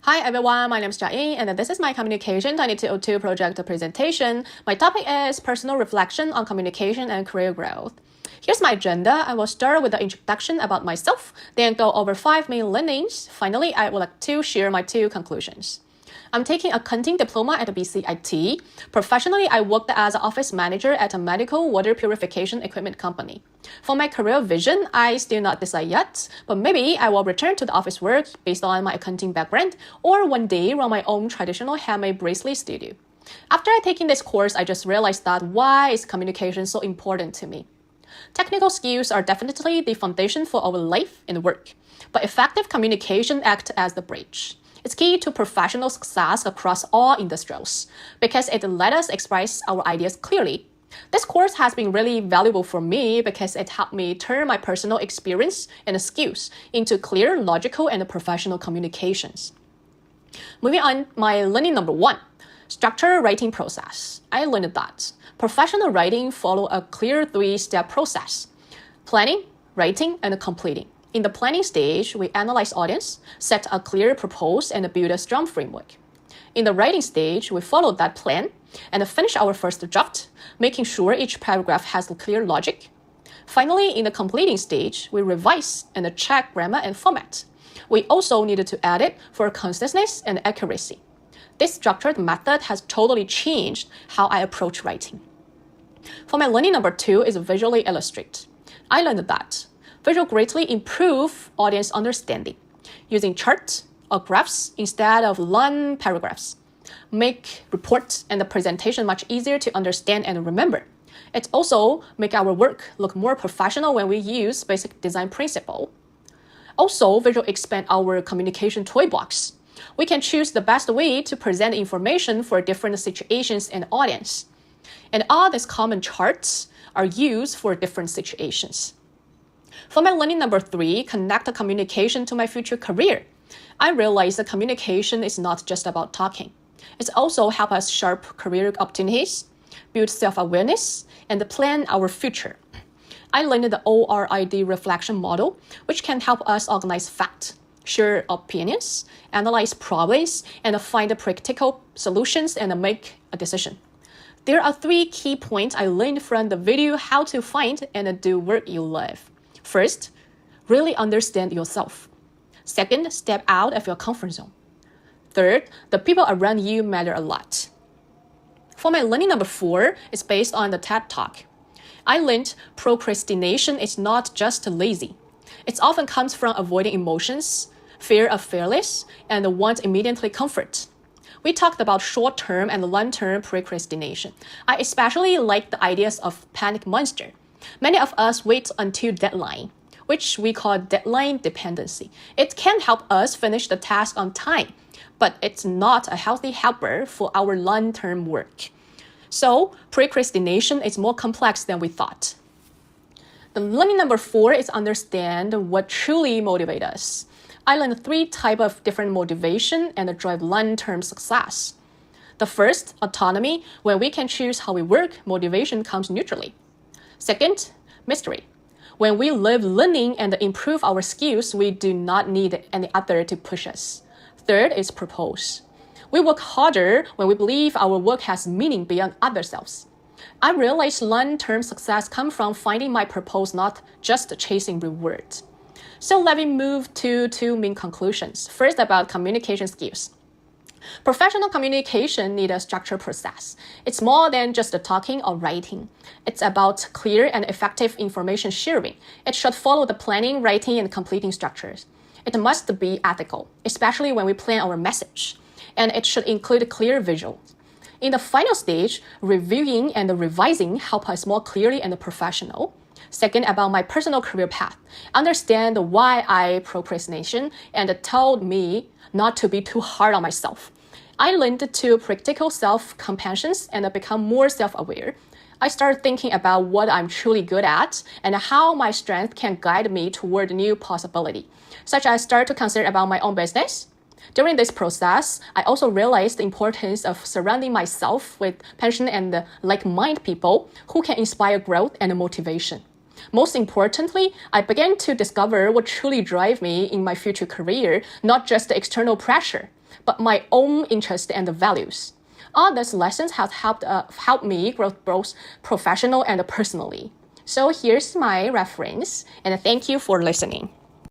Hi everyone, my name is Jia and this is my COMM2202 project presentation. My topic is personal reflection on communication and career growth. Here's my agenda. I will start with the introduction about myself, then go over 5 main learnings. Finally, I would like to share my 2 conclusions. I'm taking accounting diploma at BCIT. Professionally, I worked as an office manager at a medical water purification equipment company. For my career vision, I still not decide yet, but maybe I will return to the office work based on my accounting background, or one day run my own traditional handmade bracelet studio. After taking this course, I just realized that why is communication so important to me. Technical skills are definitely the foundation for our life and work, but effective communication acts as the bridge. It's key to professional success across all industries because it lets us express our ideas clearly. This course has been really valuable for me because it helped me turn my personal experience and skills into clear, logical, and professional communications. Moving on, my learning number 1, structured writing process. I learned that professional writing follows a clear 3-step process: planning, writing, and completing. In the planning stage, we analyze audience, set a clear purpose, and build a strong framework. In the writing stage, we follow that plan and finish our first draft, making sure each paragraph has a clear logic. Finally, in the completing stage, we revise and check grammar and format. We also needed to edit for consistency and accuracy. This structured method has totally changed how I approach writing. For my learning number 2 is visually illustrate. I learned that visual greatly improve audience understanding. Using charts or graphs instead of long paragraphs make reports and the presentation much easier to understand and remember. It also make our work look more professional when we use basic design principle. Also, visual expand our communication toolbox. We can choose the best way to present information for different situations and audience. And all these common charts are used for different situations. For my learning number 3, connect the communication to my future career. I realized that communication is not just about talking. It also helps us sharp career opportunities, build self-awareness, and plan our future. I learned the ORID reflection model, which can help us organize facts, share opinions, analyze problems, and find practical solutions and make a decision. There are 3 key points I learned from the video how to find and do work you love. First, really understand yourself. Second, step out of your comfort zone. Third, the people around you matter a lot. For my learning number 4, it's based on the TED Talk. I learned procrastination is not just lazy. It often comes from avoiding emotions, fear of failures, and want immediately comfort. We talked about short-term and long-term procrastination. I especially like the ideas of panic monster. Many of us wait until deadline, which we call deadline dependency. It can help us finish the task on time, but it's not a healthy helper for our long-term work. So, procrastination is more complex than we thought. The learning number 4 is understand what truly motivates us. I learned 3 types of different motivation and drive long-term success. The first, autonomy. When we can choose how we work, motivation comes neutrally. Second, mystery. When we love learning and improve our skills, we do not need any other to push us. Third is purpose. We work harder when we believe our work has meaning beyond ourselves. I realized long-term success comes from finding my purpose, not just chasing rewards. So let me move to 2 main conclusions. First, about communication skills. Professional communication needs a structured process. It's more than just talking or writing. It's about clear and effective information sharing. It should follow the planning, writing, and completing structures. It must be ethical, especially when we plan our message. And it should include clear visuals. In the final stage, reviewing and revising help us more clearly and professional. Second, about my personal career path. Understand why I procrastination and told me not to be too hard on myself. I learned to practical self-compassion and become more self-aware. I started thinking about what I'm truly good at and how my strength can guide me toward new possibility, such as start to consider about my own business. During this process, I also realized the importance of surrounding myself with passionate and like-minded people who can inspire growth and motivation. Most importantly, I began to discover what truly drives me in my future career, not just the external pressure, but my own interest and values. All these lessons have helped me grow both professional and personally. So here's my reference, and thank you for listening.